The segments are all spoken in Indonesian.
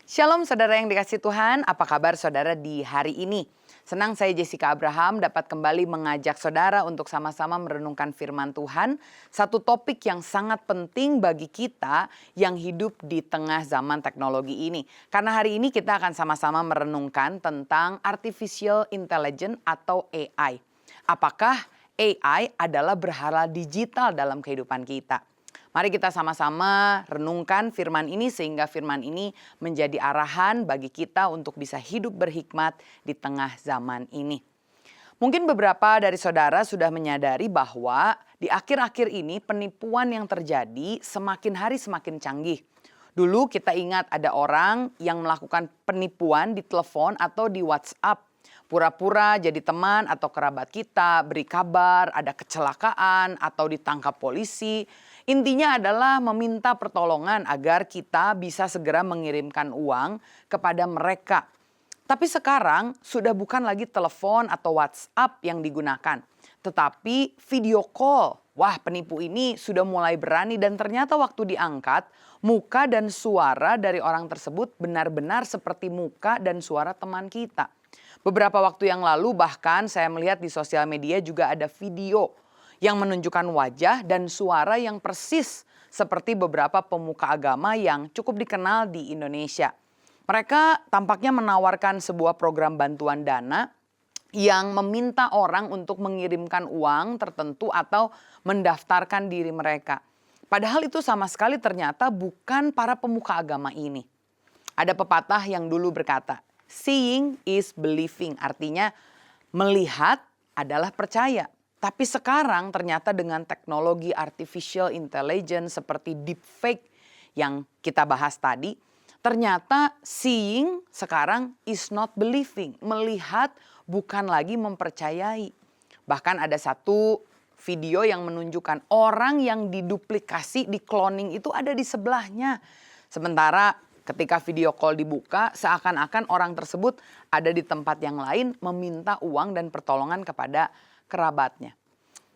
Shalom saudara yang dikasih Tuhan, apa kabar saudara di hari ini? Senang saya Jessica Abraham dapat kembali mengajak saudara untuk sama-sama merenungkan firman Tuhan. Satu topik yang sangat penting bagi kita yang hidup di tengah zaman teknologi ini. Karena hari ini kita akan sama-sama merenungkan tentang Artificial Intelligence atau AI. Apakah AI adalah berhala digital dalam kehidupan kita? Mari kita sama-sama renungkan firman ini sehingga firman ini menjadi arahan bagi kita untuk bisa hidup berhikmat di tengah zaman ini. Mungkin beberapa dari saudara sudah menyadari bahwa di akhir-akhir ini penipuan yang terjadi semakin hari semakin canggih. Dulu kita ingat ada orang yang melakukan penipuan di telepon atau di WhatsApp. Pura-pura jadi teman atau kerabat kita, beri kabar, ada kecelakaan atau ditangkap polisi. Intinya adalah meminta pertolongan agar kita bisa segera mengirimkan uang kepada mereka. Tapi sekarang sudah bukan lagi telepon atau WhatsApp yang digunakan, tetapi video call. Wah, penipu ini sudah mulai berani dan ternyata waktu diangkat, muka dan suara dari orang tersebut benar-benar seperti muka dan suara teman kita. Beberapa waktu yang lalu bahkan saya melihat di sosial media juga ada video yang menunjukkan wajah dan suara yang persis seperti beberapa pemuka agama yang cukup dikenal di Indonesia. Mereka tampaknya menawarkan sebuah program bantuan dana yang meminta orang untuk mengirimkan uang tertentu atau mendaftarkan diri mereka. Padahal itu sama sekali ternyata bukan para pemuka agama ini. Ada pepatah yang dulu berkata, seeing is believing, artinya melihat adalah percaya. Tapi sekarang ternyata dengan teknologi artificial intelligence seperti deepfake yang kita bahas tadi, ternyata seeing sekarang is not believing. Melihat bukan lagi mempercayai. Bahkan ada satu video yang menunjukkan orang yang diduplikasi, di cloning itu ada di sebelahnya. Sementara ketika video call dibuka, seakan-akan orang tersebut ada di tempat yang lain meminta uang dan pertolongan kepada kerabatnya.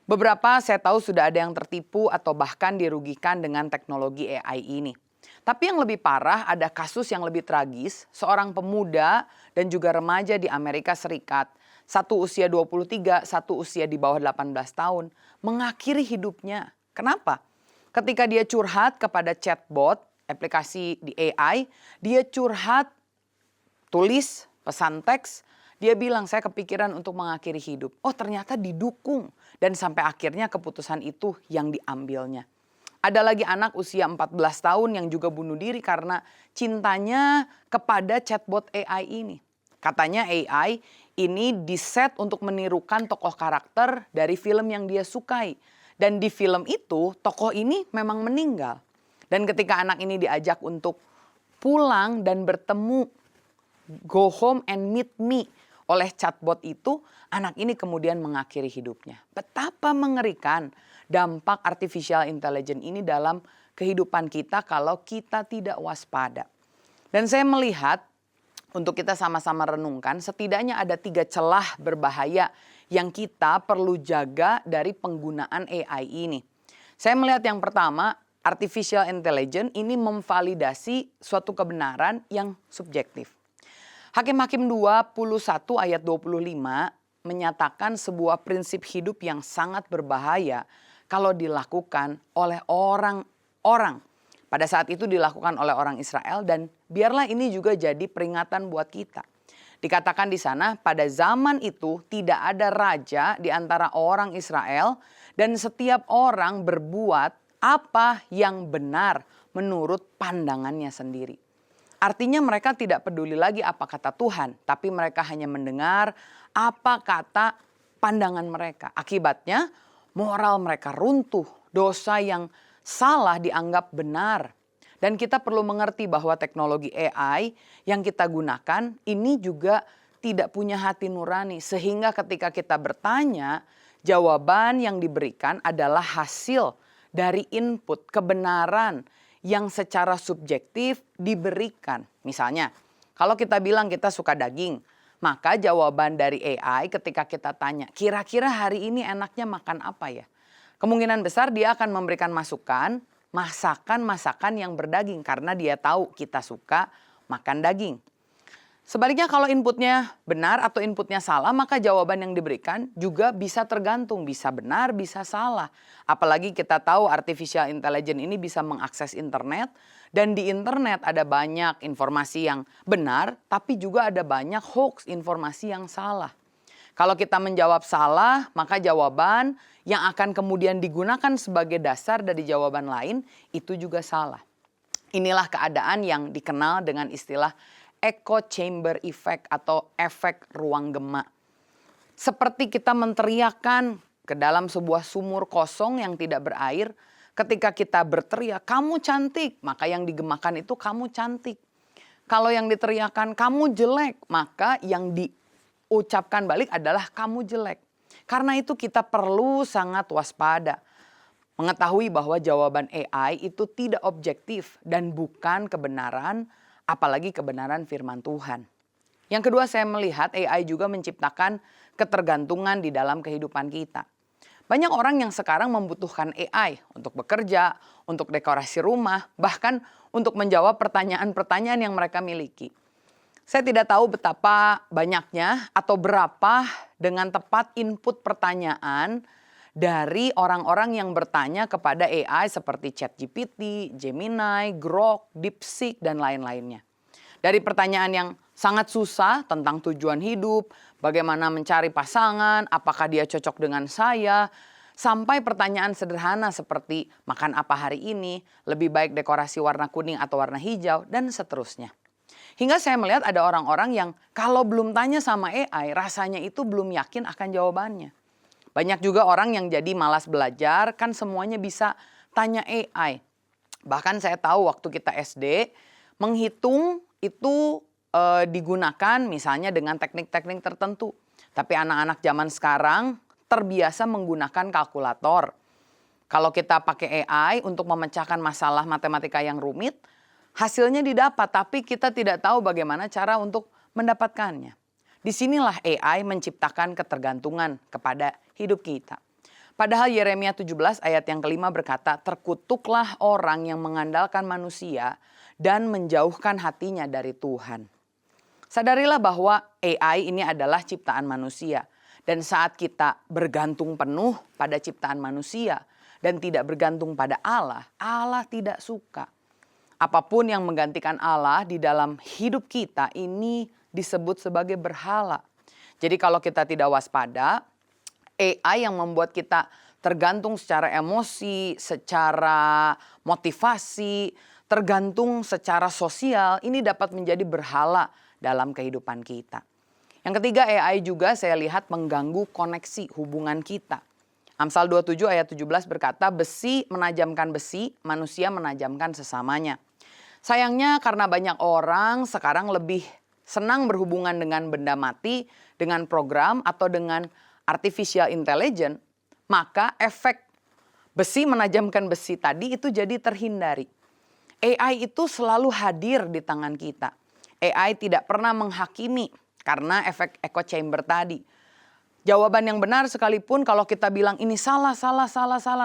Beberapa saya tahu sudah ada yang tertipu atau bahkan dirugikan dengan teknologi AI ini. Tapi yang lebih parah ada kasus yang lebih tragis, seorang pemuda dan juga remaja di Amerika Serikat, satu usia 23, satu usia di bawah 18 tahun, mengakhiri hidupnya. Kenapa? Ketika dia curhat kepada chatbot, aplikasi di AI, dia curhat tulis pesan teks, dia bilang saya kepikiran untuk mengakhiri hidup. Oh ternyata didukung dan sampai akhirnya keputusan itu yang diambilnya. Ada lagi anak usia 14 tahun yang juga bunuh diri karena cintanya kepada chatbot AI ini. Katanya AI ini diset untuk menirukan tokoh karakter dari film yang dia sukai. Dan di film itu tokoh ini memang meninggal. Dan ketika anak ini diajak untuk pulang dan bertemu, go home and meet me oleh chatbot itu, anak ini kemudian mengakhiri hidupnya. Betapa mengerikan dampak artificial intelligence ini dalam kehidupan kita kalau kita tidak waspada. Dan saya melihat untuk kita sama-sama renungkan setidaknya ada 3 celah berbahaya yang kita perlu jaga dari penggunaan AI ini. Saya melihat yang pertama, artificial intelligence ini memvalidasi suatu kebenaran yang subjektif. Hakim-Hakim 21 ayat 25 menyatakan sebuah prinsip hidup yang sangat berbahaya kalau dilakukan oleh orang-orang. Pada saat itu dilakukan oleh orang Israel dan biarlah ini juga jadi peringatan buat kita. Dikatakan di sana pada zaman itu tidak ada raja di antara orang Israel dan setiap orang berbuat apa yang benar menurut pandangannya sendiri. Artinya mereka tidak peduli lagi apa kata Tuhan, tapi mereka hanya mendengar apa kata pandangan mereka. Akibatnya moral mereka runtuh, dosa yang salah dianggap benar. Dan kita perlu mengerti bahwa teknologi AI yang kita gunakan ini juga tidak punya hati nurani. Sehingga ketika kita bertanya, jawaban yang diberikan adalah hasil dari input kebenaran yang secara subjektif diberikan. Misalnya, kalau kita bilang kita suka daging, maka jawaban dari AI ketika kita tanya, kira-kira hari ini enaknya makan apa ya? Kemungkinan besar dia akan memberikan masukan, masakan-masakan yang berdaging karena dia tahu kita suka makan daging. Sebaliknya kalau inputnya benar atau inputnya salah, maka jawaban yang diberikan juga bisa tergantung, bisa benar, bisa salah. Apalagi kita tahu artificial intelligence ini bisa mengakses internet, dan di internet ada banyak informasi yang benar, tapi juga ada banyak hoax, informasi yang salah. Kalau kita menjawab salah, maka jawaban yang akan kemudian digunakan sebagai dasar dari jawaban lain itu juga salah. Inilah keadaan yang dikenal dengan istilah echo chamber effect atau efek ruang gema. Seperti kita menteriakkan ke dalam sebuah sumur kosong yang tidak berair, ketika kita berteriak, "Kamu cantik," maka yang digemakan itu "kamu cantik." Kalau yang diteriakkan "kamu jelek," maka yang diucapkan balik adalah "kamu jelek." Karena itu kita perlu sangat waspada. Mengetahui bahwa jawaban AI itu tidak objektif dan bukan kebenaran, apalagi kebenaran firman Tuhan. Yang kedua, saya melihat AI juga menciptakan ketergantungan di dalam kehidupan kita. Banyak orang yang sekarang membutuhkan AI untuk bekerja, untuk dekorasi rumah, bahkan untuk menjawab pertanyaan-pertanyaan yang mereka miliki. Saya tidak tahu betapa banyaknya atau berapa dengan tepat input pertanyaan dari orang-orang yang bertanya kepada AI seperti ChatGPT, Gemini, Grok, DeepSeek, dan lain-lainnya. Dari pertanyaan yang sangat susah tentang tujuan hidup, bagaimana mencari pasangan, apakah dia cocok dengan saya, sampai pertanyaan sederhana seperti makan apa hari ini, lebih baik dekorasi warna kuning atau warna hijau, dan seterusnya. Hingga saya melihat ada orang-orang yang kalau belum tanya sama AI, rasanya itu belum yakin akan jawabannya. Banyak juga orang yang jadi malas belajar, kan semuanya bisa tanya AI. Bahkan saya tahu waktu kita SD, menghitung itu digunakan misalnya dengan teknik-teknik tertentu. Tapi anak-anak zaman sekarang terbiasa menggunakan kalkulator. Kalau kita pakai AI untuk memecahkan masalah matematika yang rumit, hasilnya didapat, tapi kita tidak tahu bagaimana cara untuk mendapatkannya. Disinilah AI menciptakan ketergantungan kepada hidup kita. Padahal Yeremia 17 ayat yang kelima berkata, "Terkutuklah orang yang mengandalkan manusia dan menjauhkan hatinya dari Tuhan." Sadarilah bahwa AI ini adalah ciptaan manusia. Dan saat kita bergantung penuh pada ciptaan manusia dan tidak bergantung pada Allah, Allah tidak suka. Apapun yang menggantikan Allah di dalam hidup kita ini disebut sebagai berhala. Jadi kalau kita tidak waspada, AI yang membuat kita tergantung secara emosi, secara motivasi, tergantung secara sosial, ini dapat menjadi berhala dalam kehidupan kita. Yang ketiga, AI juga saya lihat mengganggu koneksi hubungan kita. Amsal 27 ayat 17 berkata, "Besi menajamkan besi, manusia menajamkan sesamanya." Sayangnya karena banyak orang sekarang lebih senang berhubungan dengan benda mati, dengan program atau dengan artificial intelligence, maka efek besi menajamkan besi tadi itu jadi terhindari. AI itu selalu hadir di tangan kita. AI tidak pernah menghakimi karena efek echo chamber tadi. Jawaban yang benar sekalipun kalau kita bilang ini salah,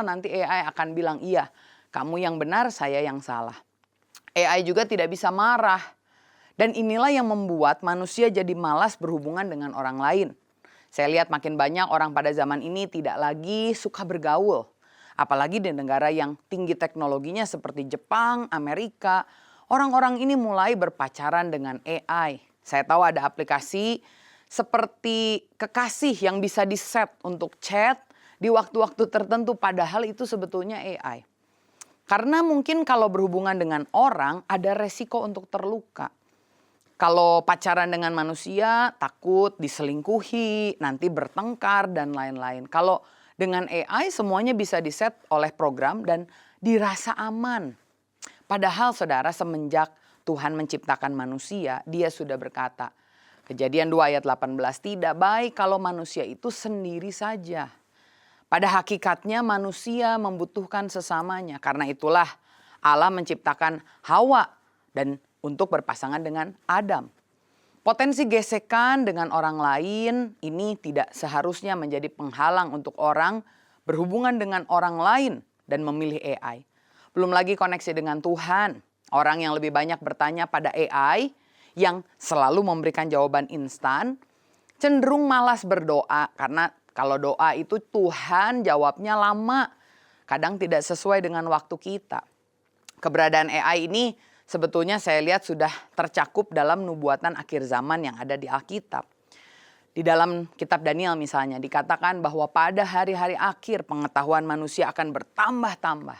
nanti AI akan bilang iya, kamu yang benar, saya yang salah. AI juga tidak bisa marah. Dan inilah yang membuat manusia jadi malas berhubungan dengan orang lain. Saya lihat makin banyak orang pada zaman ini tidak lagi suka bergaul. Apalagi di negara yang tinggi teknologinya seperti Jepang, Amerika. Orang-orang ini mulai berpacaran dengan AI. Saya tahu ada aplikasi seperti kekasih yang bisa di-set untuk chat di waktu-waktu tertentu. Padahal itu sebetulnya AI. Karena mungkin kalau berhubungan dengan orang ada resiko untuk terluka. Kalau pacaran dengan manusia takut diselingkuhi, nanti bertengkar dan lain-lain. Kalau dengan AI semuanya bisa di-set oleh program dan dirasa aman. Padahal saudara, semenjak Tuhan menciptakan manusia, dia sudah berkata, Kejadian 2 ayat 18, "Tidak baik kalau manusia itu sendiri saja. Pada hakikatnya manusia membutuhkan sesamanya. Karena itulah Allah menciptakan Hawa dan untuk berpasangan dengan Adam." Potensi gesekan dengan orang lain ini tidak seharusnya menjadi penghalang untuk orang berhubungan dengan orang lain dan memilih AI. Belum lagi koneksi dengan Tuhan. Orang yang lebih banyak bertanya pada AI yang selalu memberikan jawaban instan, cenderung malas berdoa karena kalau doa itu Tuhan jawabnya lama, kadang tidak sesuai dengan waktu kita. Keberadaan AI ini sebetulnya saya lihat sudah tercakup dalam nubuatan akhir zaman yang ada di Alkitab. Di dalam kitab Daniel misalnya dikatakan bahwa pada hari-hari akhir pengetahuan manusia akan bertambah-tambah.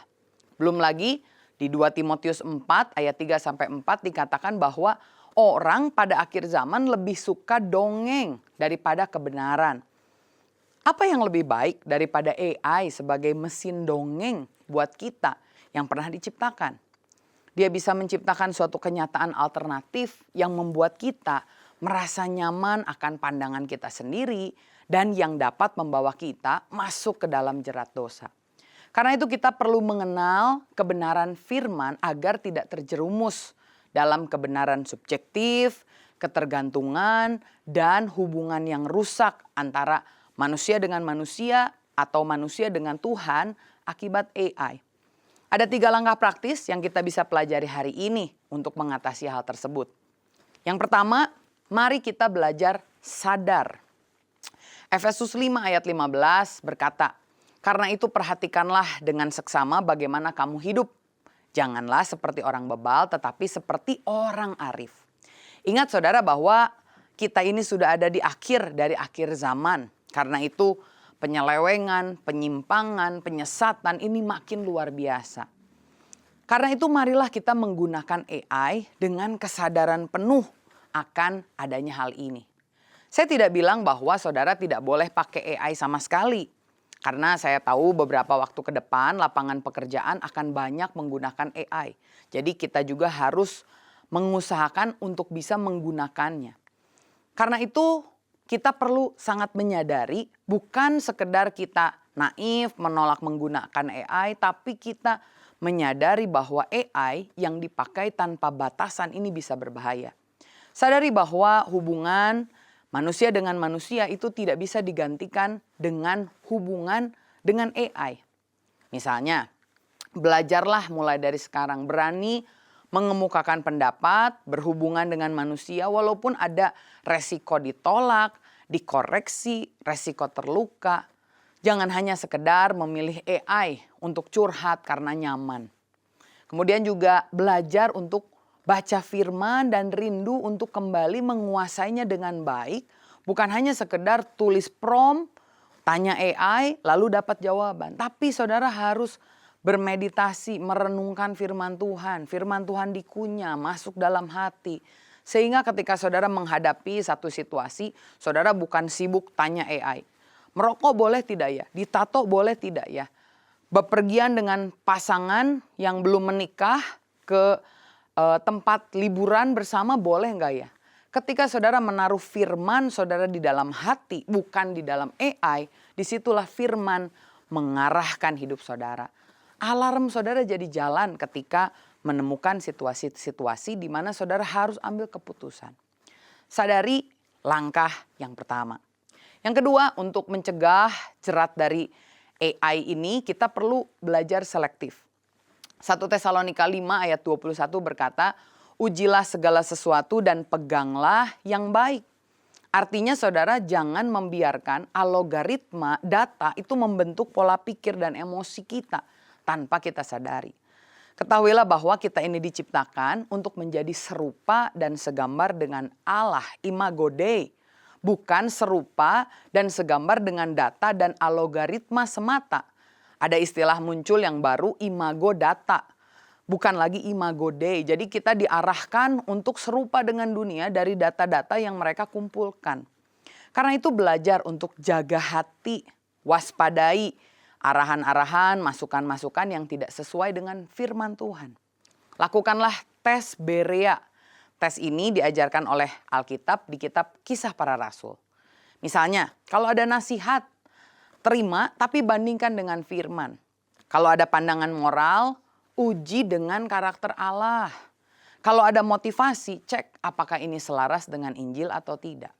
Belum lagi di 2 Timotius 4 ayat 3-4 dikatakan bahwa orang pada akhir zaman lebih suka dongeng daripada kebenaran. Apa yang lebih baik daripada AI sebagai mesin dongeng buat kita yang pernah diciptakan? Dia bisa menciptakan suatu kenyataan alternatif yang membuat kita merasa nyaman akan pandangan kita sendiri dan yang dapat membawa kita masuk ke dalam jerat dosa. Karena itu kita perlu mengenal kebenaran firman agar tidak terjerumus dalam kebenaran subjektif, ketergantungan, dan hubungan yang rusak antara manusia dengan manusia atau manusia dengan Tuhan akibat AI. Ada 3 langkah praktis yang kita bisa pelajari hari ini untuk mengatasi hal tersebut. Yang pertama, mari kita belajar sadar. Efesus 5 ayat 15 berkata, "Karena itu perhatikanlah dengan seksama bagaimana kamu hidup. Janganlah seperti orang bebal tetapi seperti orang arif." Ingat saudara bahwa kita ini sudah ada di akhir dari akhir zaman. Karena itu penyelewengan, penyimpangan, penyesatan ini makin luar biasa. Karena itu marilah kita menggunakan AI dengan kesadaran penuh akan adanya hal ini. Saya tidak bilang bahwa saudara tidak boleh pakai AI sama sekali. Karena saya tahu beberapa waktu ke depan lapangan pekerjaan akan banyak menggunakan AI. Jadi kita juga harus mengusahakan untuk bisa menggunakannya. Karena itu kita perlu sangat menyadari bukan sekedar kita naif menolak menggunakan AI, tapi kita menyadari bahwa AI yang dipakai tanpa batasan ini bisa berbahaya. Sadari bahwa hubungan manusia dengan manusia itu tidak bisa digantikan dengan hubungan dengan AI. Misalnya, belajarlah mulai dari sekarang berani mengemukakan pendapat, berhubungan dengan manusia walaupun ada resiko ditolak, dikoreksi, resiko terluka. Jangan hanya sekedar memilih AI untuk curhat karena nyaman. Kemudian juga belajar untuk baca firman dan rindu untuk kembali menguasainya dengan baik. Bukan hanya sekedar tulis prompt, tanya AI lalu dapat jawaban. Tapi saudara harus bermeditasi, merenungkan firman Tuhan. Firman Tuhan dikunyah, masuk dalam hati. Sehingga ketika saudara menghadapi satu situasi, saudara bukan sibuk tanya AI. Merokok boleh tidak ya? Ditato boleh tidak ya? Bepergian dengan pasangan yang belum menikah ke tempat liburan bersama boleh enggak ya? Ketika saudara menaruh firman saudara di dalam hati, bukan di dalam AI, disitulah firman mengarahkan hidup saudara. Alarm saudara jadi jalan ketika menemukan situasi-situasi di mana saudara harus ambil keputusan. Sadari langkah yang pertama. Yang kedua, untuk mencegah jerat dari AI ini kita perlu belajar selektif. 1 Tesalonika 5 ayat 21 berkata, "Ujilah segala sesuatu dan peganglah yang baik." Artinya saudara jangan membiarkan algoritma data itu membentuk pola pikir dan emosi kita tanpa kita sadari. Ketahuilah bahwa kita ini diciptakan untuk menjadi serupa dan segambar dengan Allah, imago Dei. Bukan serupa dan segambar dengan data dan algoritma semata. Ada istilah muncul yang baru, imago data. Bukan lagi imago Dei. Jadi kita diarahkan untuk serupa dengan dunia dari data-data yang mereka kumpulkan. Karena itu belajar untuk jaga hati, waspadai arahan-arahan, masukan-masukan yang tidak sesuai dengan firman Tuhan. Lakukanlah tes Berea. Tes ini diajarkan oleh Alkitab di kitab Kisah Para Rasul. Misalnya, kalau ada nasihat, terima tapi bandingkan dengan firman. Kalau ada pandangan moral, uji dengan karakter Allah. Kalau ada motivasi, cek apakah ini selaras dengan Injil atau tidak.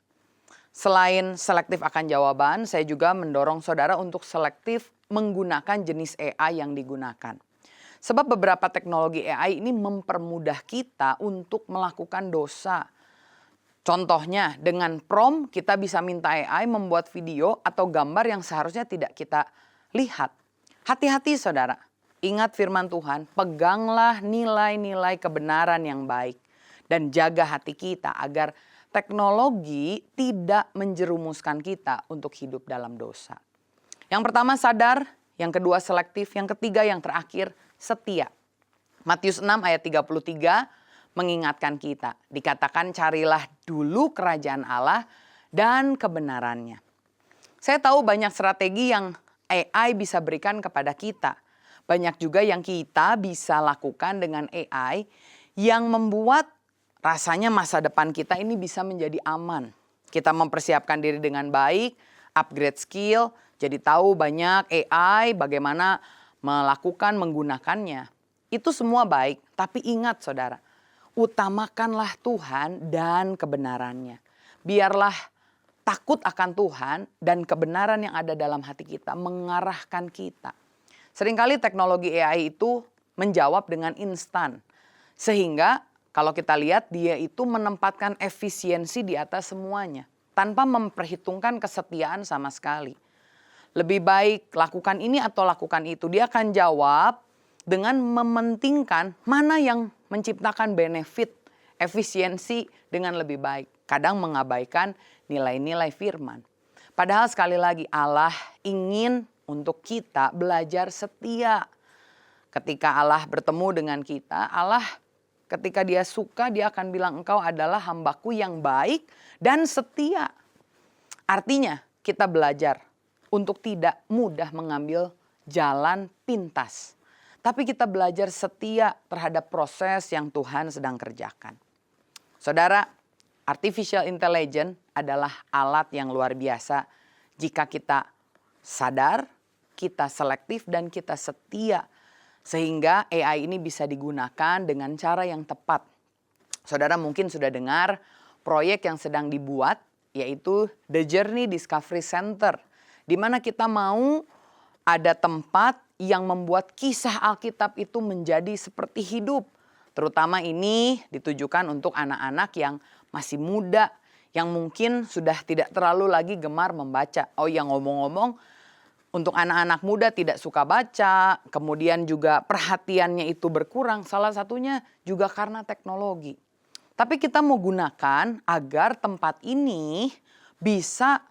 Selain selektif akan jawaban, saya juga mendorong saudara untuk selektif menggunakan jenis AI yang digunakan. Sebab beberapa teknologi AI ini mempermudah kita untuk melakukan dosa. Contohnya dengan prompt kita bisa minta AI membuat video atau gambar yang seharusnya tidak kita lihat. Hati-hati saudara, ingat firman Tuhan, peganglah nilai-nilai kebenaran yang baik. Dan jaga hati kita agar teknologi tidak menjerumuskan kita untuk hidup dalam dosa. Yang pertama sadar, yang kedua selektif, yang ketiga yang terakhir setia. Matius 6 ayat 33 mengingatkan kita, dikatakan carilah dulu kerajaan Allah dan kebenarannya. Saya tahu banyak strategi yang AI bisa berikan kepada kita. Banyak juga yang kita bisa lakukan dengan AI yang membuat rasanya masa depan kita ini bisa menjadi aman. Kita mempersiapkan diri dengan baik, upgrade skill, jadi tahu banyak AI bagaimana melakukan menggunakannya. Itu semua baik, tapi ingat saudara, utamakanlah Tuhan dan kebenarannya. Biarlah takut akan Tuhan dan kebenaran yang ada dalam hati kita mengarahkan kita. Seringkali teknologi AI itu menjawab dengan instan. Sehingga kalau kita lihat dia itu menempatkan efisiensi di atas semuanya. Tanpa memperhitungkan kesetiaan sama sekali. Lebih baik lakukan ini atau lakukan itu. Dia akan jawab dengan mementingkan mana yang menciptakan benefit, efisiensi dengan lebih baik. Kadang mengabaikan nilai-nilai firman. Padahal sekali lagi Allah ingin untuk kita belajar setia. Ketika Allah bertemu dengan kita, Allah ketika dia suka dia akan bilang engkau adalah hambaku yang baik dan setia. Artinya kita belajar untuk tidak mudah mengambil jalan pintas. Tapi kita belajar setia terhadap proses yang Tuhan sedang kerjakan. Saudara, artificial intelligence adalah alat yang luar biasa jika kita sadar, kita selektif dan kita setia. Sehingga AI ini bisa digunakan dengan cara yang tepat. Saudara mungkin sudah dengar proyek yang sedang dibuat yaitu The Journey Discovery Center. Di mana kita mau ada tempat yang membuat kisah Alkitab itu menjadi seperti hidup. Terutama ini ditujukan untuk anak-anak yang masih muda, yang mungkin sudah tidak terlalu lagi gemar membaca. Oh yang ngomong-ngomong, untuk anak-anak muda tidak suka baca, kemudian juga perhatiannya itu berkurang. Salah satunya juga karena teknologi. Tapi kita mau gunakan agar tempat ini bisa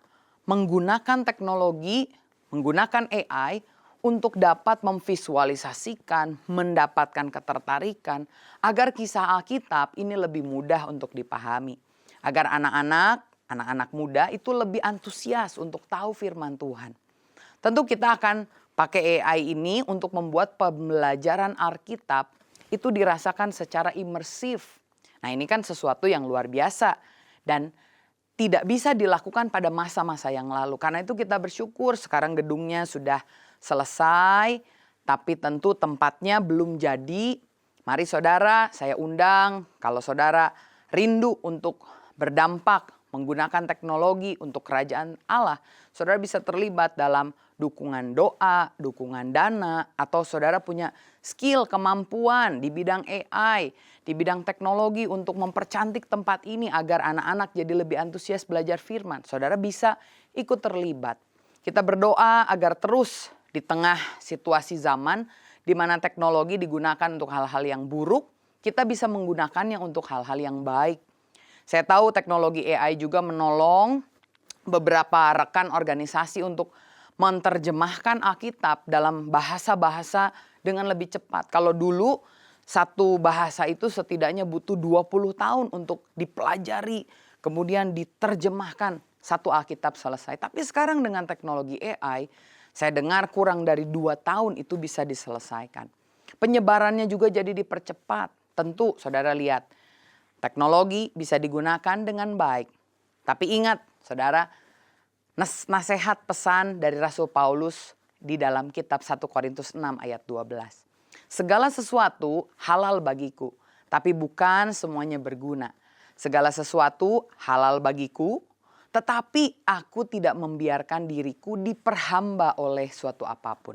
menggunakan teknologi, menggunakan AI untuk dapat memvisualisasikan, mendapatkan ketertarikan agar kisah Alkitab ini lebih mudah untuk dipahami. Agar anak-anak muda itu lebih antusias untuk tahu firman Tuhan. Tentu kita akan pakai AI ini untuk membuat pembelajaran Alkitab itu dirasakan secara imersif. Nah ini kan sesuatu yang luar biasa dan tidak bisa dilakukan pada masa-masa yang lalu. Karena itu kita bersyukur sekarang gedungnya sudah selesai, tapi tentu tempatnya belum jadi. Mari saudara, saya undang kalau saudara rindu untuk berdampak menggunakan teknologi untuk kerajaan Allah, saudara bisa terlibat dalam dukungan doa, dukungan dana, atau saudara punya skill, kemampuan di bidang AI, di bidang teknologi untuk mempercantik tempat ini agar anak-anak jadi lebih antusias belajar firman. Saudara bisa ikut terlibat. Kita berdoa agar terus di tengah situasi zaman di mana teknologi digunakan untuk hal-hal yang buruk, kita bisa menggunakannya untuk hal-hal yang baik. Saya tahu teknologi AI juga menolong beberapa rekan organisasi untuk menerjemahkan Alkitab dalam bahasa-bahasa dengan lebih cepat. Kalau dulu satu bahasa itu setidaknya butuh 20 tahun untuk dipelajari, kemudian diterjemahkan satu Alkitab selesai. Tapi sekarang dengan teknologi AI, saya dengar kurang dari 2 tahun itu bisa diselesaikan. Penyebarannya juga jadi dipercepat. Tentu saudara lihat, teknologi bisa digunakan dengan baik. Tapi ingat saudara, nasihat pesan dari Rasul Paulus di dalam kitab 1 Korintus 6 ayat 12. Segala sesuatu halal bagiku, tapi bukan semuanya berguna. Segala sesuatu halal bagiku, tetapi aku tidak membiarkan diriku diperhamba oleh suatu apapun.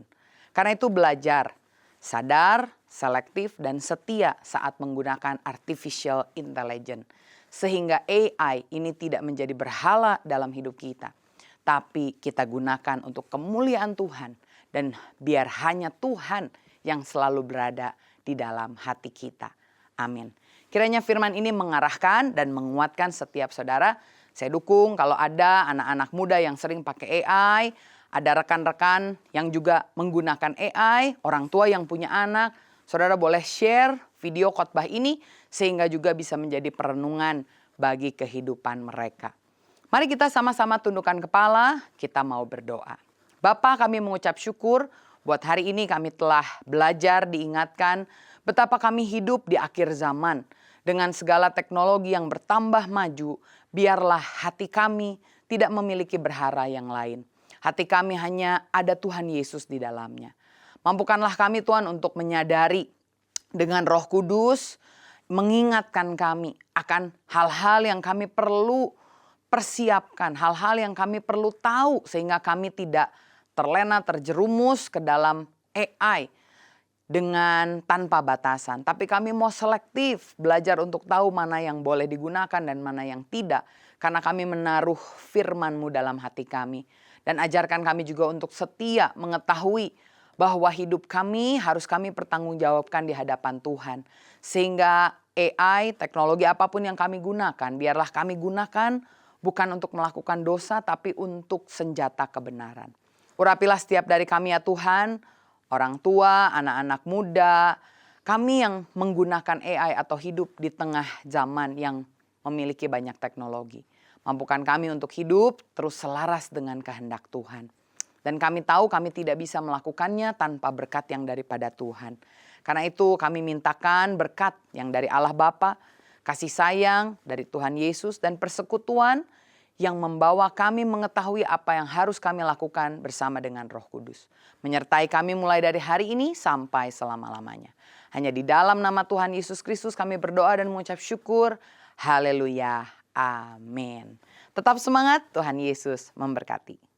Karena itu belajar, sadar, selektif, dan setia saat menggunakan artificial intelligence. Sehingga AI ini tidak menjadi berhala dalam hidup kita, tapi kita gunakan untuk kemuliaan Tuhan dan biar hanya Tuhan yang selalu berada di dalam hati kita. Amin. Kiranya firman ini mengarahkan dan menguatkan setiap saudara. Saya dukung kalau ada anak-anak muda yang sering pakai AI, ada rekan-rekan yang juga menggunakan AI, orang tua yang punya anak, saudara boleh share video khotbah ini sehingga juga bisa menjadi perenungan bagi kehidupan mereka. Mari kita sama-sama tundukkan kepala, kita mau berdoa. Bapa, kami mengucap syukur buat hari ini kami telah belajar diingatkan betapa kami hidup di akhir zaman. Dengan segala teknologi yang bertambah maju, biarlah hati kami tidak memiliki berhala yang lain. Hati kami hanya ada Tuhan Yesus di dalamnya. Mampukanlah kami Tuhan untuk menyadari dengan Roh Kudus, mengingatkan kami akan hal-hal yang kami perlu persiapkan, hal-hal yang kami perlu tahu sehingga kami tidak terlena, terjerumus ke dalam AI dengan tanpa batasan. Tapi kami mau selektif belajar untuk tahu mana yang boleh digunakan dan mana yang tidak. Karena kami menaruh firman-Mu dalam hati kami. Dan ajarkan kami juga untuk setia mengetahui bahwa hidup kami harus kami pertanggungjawabkan di hadapan Tuhan. Sehingga AI, teknologi apapun yang kami gunakan, biarlah kami gunakan bukan untuk melakukan dosa tapi untuk senjata kebenaran. Urapilah setiap dari kami ya Tuhan, orang tua, anak-anak muda, kami yang menggunakan AI atau hidup di tengah zaman yang memiliki banyak teknologi. Mampukan kami untuk hidup terus selaras dengan kehendak Tuhan. Dan kami tahu kami tidak bisa melakukannya tanpa berkat yang daripada Tuhan. Karena itu kami mintakan berkat yang dari Allah Bapa, kasih sayang dari Tuhan Yesus dan persekutuan yang membawa kami mengetahui apa yang harus kami lakukan bersama dengan Roh Kudus. Menyertai kami mulai dari hari ini sampai selama-lamanya. Hanya di dalam nama Tuhan Yesus Kristus kami berdoa dan mengucap syukur. Haleluya. Amin. Tetap semangat, Tuhan Yesus memberkati.